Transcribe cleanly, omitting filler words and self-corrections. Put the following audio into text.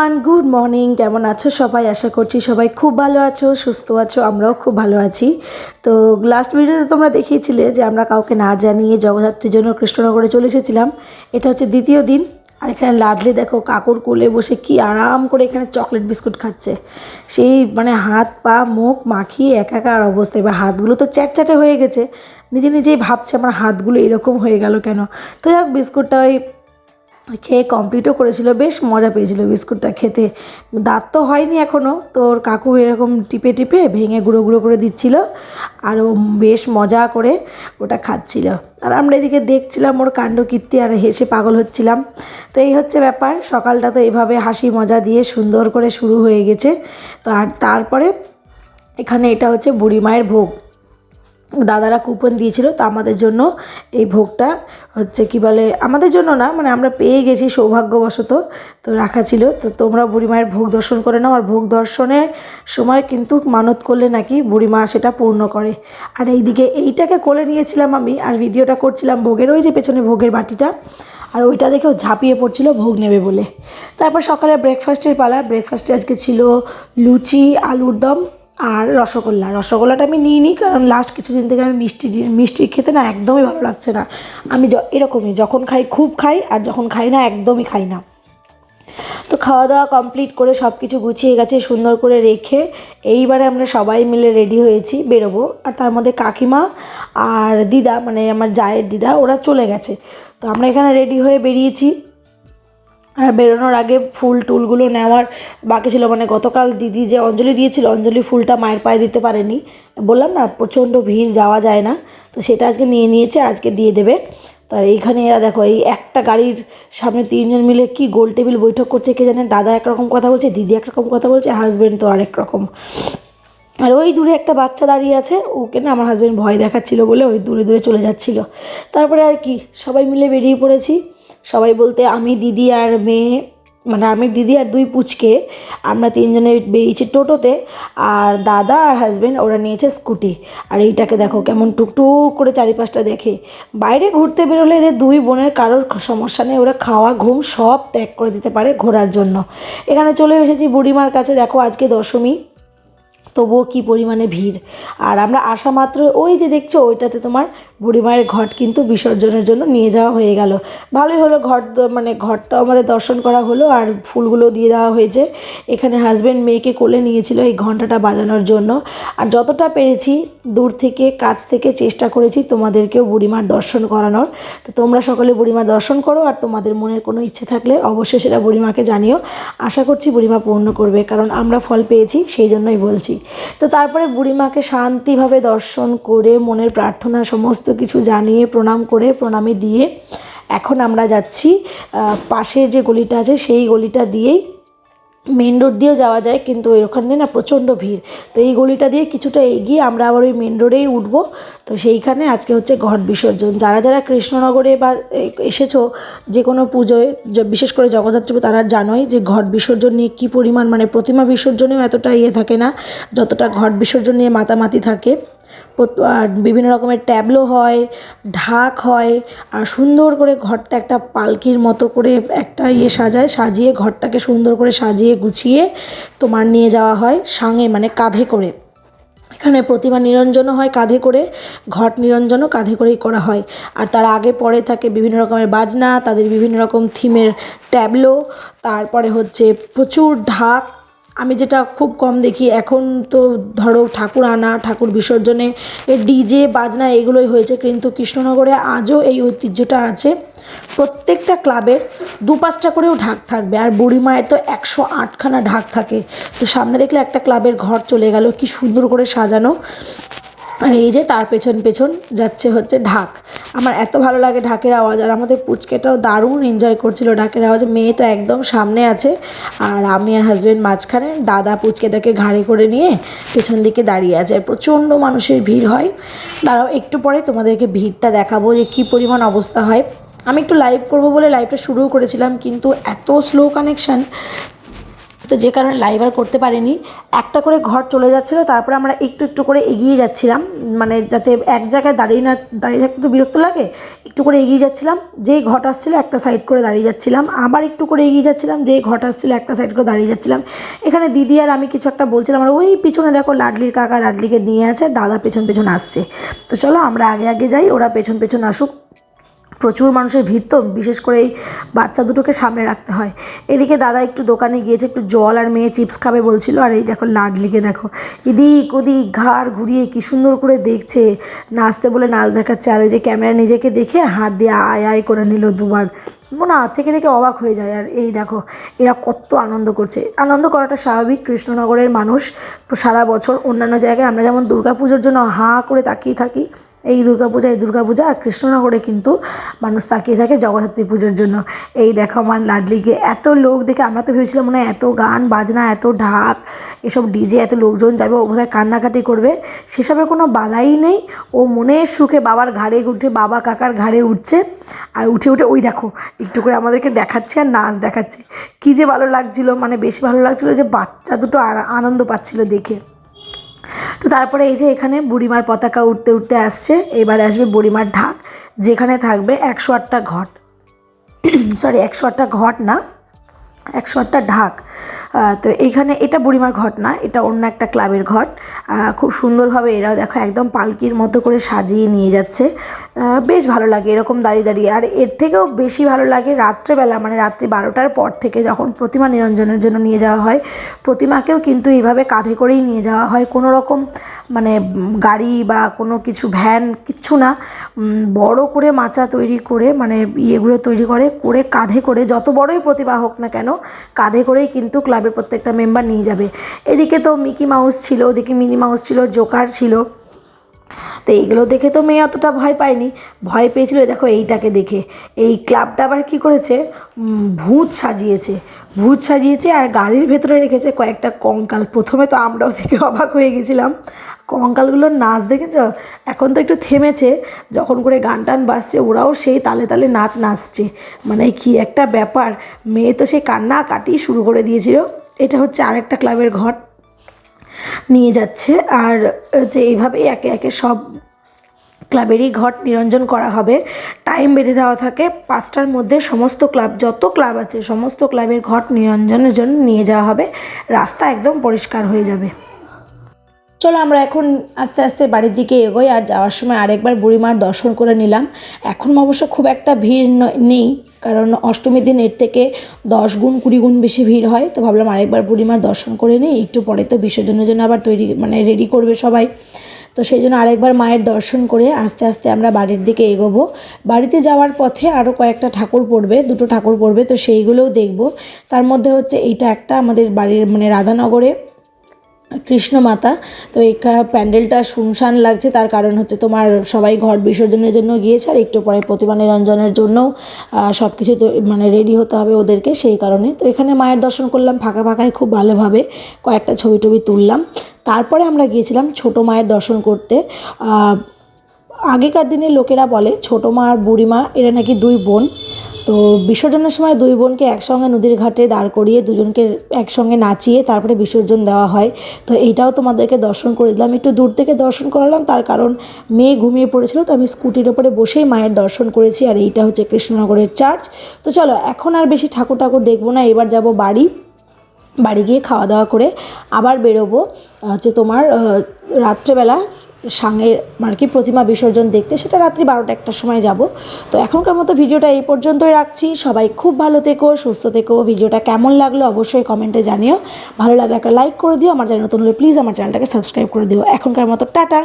Everyone, good morning. কেমন আছো সবাই? আশা করছি সবাই খুব ভালো আছো, সুস্থ আছো। আমরাও খুব ভালো আছি। তো লাস্ট ভিডিওতে তোমরা দেখিয়েছিলে যে আমরা কাউকে না জানিয়ে জগদ্ধাত্রীর জন্য কৃষ্ণনগরে চলে এসেছিলাম। এটা হচ্ছে দ্বিতীয় দিন। আর এখানে লাডলি দেখো কাকুর কোলে বসে কি আরাম করে এখানে চকলেট বিস্কুট খাচ্ছে। সেই মানে হাত পা মুখ মাখিয়ে একাকার অবস্থা। এবার হাতগুলো তো চ্যাটচ্যাটে হয়ে গেছে, নিজে নিজেই ভাবছে আমার হাতগুলো এরকম হয়ে গেল কেন। তো যাক, বিস্কুটটা ওই খেয়ে কমপ্লিটও করেছিল, বেশ মজা পেয়েছিল বিস্কুটটা খেতে। দাঁত তো হয়নি এখনও, তো ওর কাকু এরকম টিপে টিপে ভেঙে গুঁড়ো গুঁড়ো করে দিচ্ছিল, আর ও বেশ মজা করে ওটা খাচ্ছিল। আর আমরা এদিকে দেখছিলাম ওর কাণ্ডকীর্তি আর হেসে পাগল হচ্ছিলাম। তো এই হচ্ছে ব্যাপার। সকালটা তো এইভাবে হাসি মজা দিয়ে সুন্দর করে শুরু হয়ে গেছে। তো আর তারপরে এখানে এটা হচ্ছে বুড়ি মায়ের ভোগ। দাদারা কুপন দিয়েছিল, তো আমাদের জন্য এই ভোগটা হচ্ছে কি বলে, আমাদের জন্য না, মানে আমরা পেয়ে গেছি সৌভাগ্যবশত, তো রাখা ছিল। তো তোমরা বুড়িমায়ের ভোগ দর্শন করে নাও। আর ভোগ দর্শনের সময় কিন্তু মানত করলে নাকি বুড়িমা সেটা পূর্ণ করে। আর এইদিকে এইটাকে কোলে নিয়েছিলাম আমি, আর ভিডিওটা করছিলাম ভোগের, ওই যে পেছনে ভোগের বাটিটা, আর ওইটা দেখেও ঝাঁপিয়ে পড়ছিল ভোগ নেবে বলে। তারপর সকালে ব্রেকফাস্টের পালা। ব্রেকফাস্টে আজকে ছিল লুচি, আলুর দম আর রসগোল্লাটা আমি নিইনি, কারণ লাস্ট কিছুদিন থেকে আমি মিষ্টি খেতে না একদমই ভালো লাগছে না। আমি এরকমই, যখন খাই খুব খাই, আর যখন খাই না একদমই খাই না। তো খাওয়া দাওয়া কমপ্লিট করে সব কিছু গুছিয়ে গেছে সুন্দর করে রেখে এইবারে আমরা সবাই মিলে রেডি হয়েছি বেরোবো। আর তার মধ্যে কাকিমা আর দিদা, মানে আমার জায়ের দিদা, ওরা চলে গেছে। তো আমরা এখানে রেডি হয়ে বেরিয়েছি। আর বেরোনোর আগে ফুল টুলগুলো নেওয়ার বাকি ছিল, মানে গতকাল দিদি যে অঞ্জলি দিয়েছিল, অঞ্জলি ফুলটা মায়ের পায়ে দিতে পারেনি। বললাম না, প্রচণ্ড ভিড়, যাওয়া যায় না। তো সেটা আজকে নিয়ে নিয়েছে, আজকে দিয়ে দেবে। তো এইখানে এরা দেখো, এই একটা গাড়ির সামনে তিনজন মিলে কি গোল টেবিল বৈঠক করছে কে জানে। দাদা একরকম কথা বলছে, দিদি একরকম কথা বলছে, হাজব্যান্ড তো আরেক রকম। আর ওই দূরে একটা বাচ্চা দাঁড়িয়ে আছে, ওকে না আমার হাজব্যান্ড ভয় দেখাচ্ছিল বলে ওই দূরে দূরে চলে যাচ্ছিল। তারপরে আর কি সবাই মিলে বেরিয়ে পড়েছি। সবাই বলতে আমি, দিদি আর মেয়ে, মানে আমি, দিদি আর দুই পুচকে, আমরা তিনজনে বেরিয়েছি টোটোতে। আর দাদা আর হাজব্যান্ড ওরা নিয়েছে স্কুটি। আর এইটাকে দেখো কেমন টুকটুক করে চারিপাশটা দেখে। বাইরে ঘুরতে বেরোলে এদের দুই বোনের কারোর সমস্যা নেই, ওরা খাওয়া ঘুম সব ত্যাগ করে দিতে পারে ঘোরার জন্য। এখানে চলে এসেছি বুড়িমার কাছে। দেখো আজকে দশমী, তবুও কী পরিমাণে ভিড়। আর আমরা আসা মাত্র ওই যে দেখছো ওইটাতে তোমার বুড়িমায়ের ঘট কিন্তু বিসর্জনের জন্য নিয়ে যাওয়া হয়ে গেল। ভালোই হলো, মানে ঘরটাও আমাদের দর্শন করা হলো, আর ফুলগুলো দিয়ে দেওয়া হয়েছে। এখানে হাজব্যান্ড মেয়েকে কোলে নিয়েছিল এই ঘণ্টাটা বাজানোর জন্য। আর যতটা পেরেছি দূর থেকে কাছ থেকে চেষ্টা করেছি তোমাদেরকেও বুড়িমার দর্শন করানোর। তো তোমরা সকলে বুড়িমার দর্শন করো, আর তোমাদের মনের কোনো ইচ্ছে থাকলে অবশ্যই সেটা বুড়িমাকে জানিও। আশা করছি বুড়িমা পূর্ণ করবে, কারণ আমরা ফল পেয়েছি, সেই জন্যই বলছি। তো তারপরে বুড়িমাকে শান্তিভাবে দর্শন করে মনের প্রার্থনা সমস্ত কিছু জানিয়ে প্রণাম করে, প্রণামী দিয়ে এখন আমরা যাচ্ছি পাশের যে গলিটা আছে সেই গলিটা দিয়েই, মেন রোড দিয়েও যাওয়া যায়, কিন্তু ওখান দিয়ে না প্রচণ্ড ভিড়। তো এই গলিটা দিয়ে কিছুটা এগিয়ে আমরা আবার ওই মেন রোডেই উঠবো। তো সেইখানে আজকে হচ্ছে ঘট বিসর্জন। যারা যারা কৃষ্ণনগরে বা এসেছো যে কোনো পুজোয়, বিশেষ করে জগদ্ধাত্রী, তারা জানোই যে ঘট বিসর্জন নিয়ে কী পরিমাণ, মানে প্রতিমা বিসর্জনেও এতটা থাকে না যতটা ঘট বিসর্জন নিয়ে মাতামাতি থাকে। আর বিভিন্ন রকমের ট্যাবলো হয়, ঢাক হয়, আর সুন্দর করে ঘরটা একটা পালকির মতো করে একটা সাজিয়ে ঘরটাকে সুন্দর করে সাজিয়ে গুছিয়ে তোমার নিয়ে যাওয়া হয় সাঙে, মানে কাঁধে করে। এখানে প্রতিমা নিরঞ্জনও হয় কাঁধে করে, ঘট নিরঞ্জনও কাঁধে করেই করা হয়। আর তার আগে পরে থাকে বিভিন্ন রকমের বাজনা, তাদের বিভিন্ন রকম থিমের ট্যাবলো, তারপরে হচ্ছে প্রচুর ঢাক। আমি যেটা খুব কম দেখি এখন, তো ধরো ঠাকুর আনা, ঠাকুর বিসর্জনে ডিজে বাজনা এগুলোই হয়েছে, কিন্তু কৃষ্ণনগরে আজও এই ঐতিহ্যটা আছে। প্রত্যেকটা ক্লাবের 2-5টা করেও ঢাক থাকবে। আর বুড়িমায়ের তো 108খানা ঢাক থাকে। তো সামনে দেখলে একটা ক্লাবের ঘর চলে গেল, কি সুন্দর করে সাজানো। আর এই যে তার পেছন পেছন যাচ্ছে হচ্ছে ঢাক। আমার এত ভালো লাগে ঢাকের আওয়াজ। আর আমাদের পুচকেটাও দারুণ এনজয় করছিল ঢাকের আওয়াজ। মেয়ে তো একদম সামনে আছে, আর আমি আর হাজব্যান্ড মাঝখানে, দাদা পুচকেটাকে ঘাড়ে করে নিয়ে পেছন দিকে দাঁড়িয়ে আছে। প্রচণ্ড মানুষের ভিড় হয়। দাঁড়াও, একটু পরে তোমাদেরকে ভিড়টা দেখাবো যে কী পরিমাণ অবস্থা হয়। আমি একটু লাইভ করবো বলে লাইভটা শুরুও করেছিলাম, কিন্তু এত স্লো কানেকশান তো যে কারণে লাইভ আর করতে পারিনি। একটা করে ঘর চলে যাচ্ছিলো, তারপরে আমরা একটু একটু করে এগিয়ে যাচ্ছিলাম, মানে যাতে এক জায়গায় দাঁড়িয়ে থাকতে তো বিরক্ত লাগে, একটু করে এগিয়ে যাচ্ছিলাম। যেই ঘট আসছিলো একটা সাইড করে দাঁড়িয়ে যাচ্ছিলাম, আবার একটু করে এগিয়ে যাচ্ছিলাম, যেই ঘট আসছিলো একটা সাইড করে দাঁড়িয়ে যাচ্ছিলাম। এখানে দিদি আর আমি কিছু একটা বলছিলাম, আর ওই পিছনে দেখো লাডলির কাকা লাডলিকে নিয়ে আছে, দাদা পেছন পেছন আসছে। তো চলো আমরা আগে আগে যাই, ওরা পেছন পেছন আসুক। প্রচুর মানুষের ভিড়, তো বিশেষ করে এই বাচ্চা দুটোকে সামনে রাখতে হয়। এদিকে দাদা একটু দোকানে গিয়েছে, একটু জল আর মেয়ে চিপস খাবে বলছিল। আর এই দেখো লাডলিকে দেখো এদিক ওদিক ঘাড় ঘুরিয়ে কী সুন্দর করে দেখছে, নাচতে বলে নাচ দেখাচ্ছে। আর ওই যে ক্যামেরা নিজেকে দেখে হাত দিয়ে আয় আয় করে নিল দুবার, মনে হাত থেকে দেখে অবাক হয়ে যায়। আর এই দেখো এরা কত আনন্দ করছে। আনন্দ করাটা স্বাভাবিক, কৃষ্ণনগরের মানুষ সারা বছর অন্যান্য জায়গায় আমরা যেমন দুর্গাপুজোর জন্য হাঁ করে তাকিয়ে থাকি, এই দুর্গাপূজা আর কৃষ্ণনগরে কিন্তু মানুষ তাকিয়ে থাকে জগদ্ধাত্রী পুজোর জন্য। এই দেখো আমার লাডলিকে, এত লোক দেখে আমরা তো ভেবেছিলাম মনে হয় এত গান বাজনা, এত ঢাক, এসব ডিজে, এত লোকজন যাবে, ও বোধহয় কান্নাকাটি করবে। সেসবের কোনো বালাই নেই, ও মনের সুখে বাবার ঘাড়ে উঠে, বাবা কাকার ঘাড়ে উঠছে। আর উঠে উঠে ওই দেখো একটু করে আমাদেরকে দেখাচ্ছে আর নাচ দেখাচ্ছে। কী যে ভালো লাগছিলো, মানে বেশি ভালো লাগছিলো যে বাচ্চা দুটো আনন্দ পাচ্ছিলো দেখে। তো তারপরে এই যে এখানে বুড়িমার পতাকা উঠতে উঠতে আসছে, এবারে আসবে বুড়িমার ঢাক, যেখানে থাকবে 108টা ঘট, সরি 108টা ঘট না, 108টা ঢাক। তো এইখানে এটা বুড়িমার ঘট না, এটা অন্য একটা ক্লাবের ঘট। খুব সুন্দরভাবে এরাও দেখো একদম পালকির মতো করে সাজিয়ে নিয়ে যাচ্ছে। বেশ ভালো লাগে এরকম দাঁড়িয়ে দাঁড়িয়ে। আর এর থেকেও বেশি ভালো লাগে রাত্রেবেলা, মানে রাত্রি 12টার পর থেকে যখন প্রতিমা নিরঞ্জনের জন্য নিয়ে যাওয়া হয়। প্রতিমাকেও কিন্তু এইভাবে কাঁধে করেই নিয়ে যাওয়া হয়, কোনো রকম মানে গাড়ি বা কোনো কিছু ভ্যান কিচ্ছু না, বড় করে মাচা তৈরি করে, মানে ইয়েগুলো তৈরি করে কাঁধে করে, যত বড়ই প্রতিমা হোক না কেন কাঁধে করেই কিন্তু ক্লাবের প্রত্যেকটা মেম্বার নিয়ে যাবে। এদিকে তো মিকি মাউস ছিল, ওদিকে মিনি মাউস ছিল, জোকার ছিল। তো এইগুলো দেখে তো মেয়ে অতটা ভয় পায়নি, ভয় পেয়েছিল দেখো এইটাকে দেখে। এই ক্লাবটা আবার কী করেছে, ভূত সাজিয়েছে আর গাড়ির ভেতরে রেখেছে কয়েকটা কঙ্কাল। প্রথমে তো আমরাও দেখে অবাক হয়ে গেছিলাম, কঙ্কালগুলোর নাচ দেখেছ? এখন তো একটু থেমেছে, যখন করে গান টান বাজছে ওরাও সেই তালে তালে নাচছে, মানে কি একটা ব্যাপার। মেয়ে তো সেই কান্নাকাটি শুরু করে দিয়েছিল। এটা হচ্ছে আরেকটা ক্লাবের ঘট নিয়ে যাচ্ছে। আর যে এইভাবেই একে একে সব ক্লাবেরই ঘট নিরঞ্জন করা হবে। টাইম বেঁধে দেওয়া থাকে 5টার মধ্যে, সমস্ত ক্লাব, যত ক্লাব আছে সমস্ত ক্লাবের ঘট নিরঞ্জনের জন্য নিয়ে যাওয়া হবে। রাস্তা একদম পরিষ্কার হয়ে যাবে। চলো আমরা এখন আস্তে আস্তে বাড়ির দিকে এগোই। আর যাওয়ার সময় আরেকবার বুড়িমার দর্শন করে নিলাম। এখন অবশ্য খুব একটা ভিড় নেই, কারণ অষ্টমীর দিন এর থেকে 10 গুণ 20 গুণ বেশি ভিড় হয়। তো ভাবলাম আরেকবার বুড়িমার দর্শন করে নিই, একটু পরে তো বিসর্জনের জন্য আবার রেডি করবে সবাই। তো সেই জন্য আরেকবার মায়ের দর্শন করে আস্তে আস্তে আমরা বাড়ির দিকে এগোবো। বাড়িতে যাওয়ার পথে আরও কয়েকটা ঠাকুর পড়বে, 2টো ঠাকুর পড়বে, তো সেইগুলোও দেখব। তার মধ্যে হচ্ছে এইটা একটা আমাদের বাড়ির মানে রাধানগরে কৃষ্ণ মাতা। তো এই প্যান্ডেলটা শুনশান লাগছে, তার কারণ হচ্ছে তোমার সবাই ঘট বিসর্জনের জন্য গিয়েছে, আর একটু পরে প্রতিমা নিরঞ্জনের জন্যও সব কিছু তো মানে রেডি হতে হবে ওদেরকে, সেই কারণে। তো এখানে মায়ের দর্শন করলাম ফাঁকায় খুব ভালোভাবে, কয়েকটা ছবি তুললাম। তারপরে আমরা গিয়েছিলাম ছোটো মায়ের দর্শন করতে। আগেকার দিনে লোকেরা বলে ছোটো মা আর বুড়ি মা এরা নাকি 2 বোন। তো বিসর্জনের সময় 2 বোনকে একসঙ্গে নদীর ঘাটে দাঁড় করিয়ে দুজনকে একসঙ্গে নাচিয়ে তারপরে বিসর্জন দেওয়া হয়। তো এইটাও তোমাদেরকে দর্শন করে দিলাম, একটু দূর থেকে দর্শন করালাম, তার কারণ মেয়ে ঘুমিয়ে পড়েছিল। তো আমি স্কুটির ওপরে বসেই মায়ের দর্শন করেছি। আর এইটা হচ্ছে কৃষ্ণনগরের চার্চ। তো চলো এখন আর বেশি ঠাকুর দেখবো না, এবার যাব বাড়ি গিয়ে খাওয়া দাওয়া করে আবার বেরোবো হচ্ছে তোমার রাত্রেবেলা সাঙের আর কি প্রতিমা বিসর্জন দেখতে, সেটা রাত্রি 12টা-1টার সময় যাব। তো এখনকার মতো ভিডিওটা এই পর্যন্তই রাখছি। সবাই খুব ভালো থেকো, সুস্থ থেকো। ভিডিওটা কেমন লাগলো অবশ্যই কমেন্টে জানিও। ভালো লাগলে একটা লাইক করে দিও। আমার চ্যানেল নতুন হলে প্লিজ আমার চ্যানেলটাকে সাবস্ক্রাইব করে দিও। এখনকার মতো টাটা।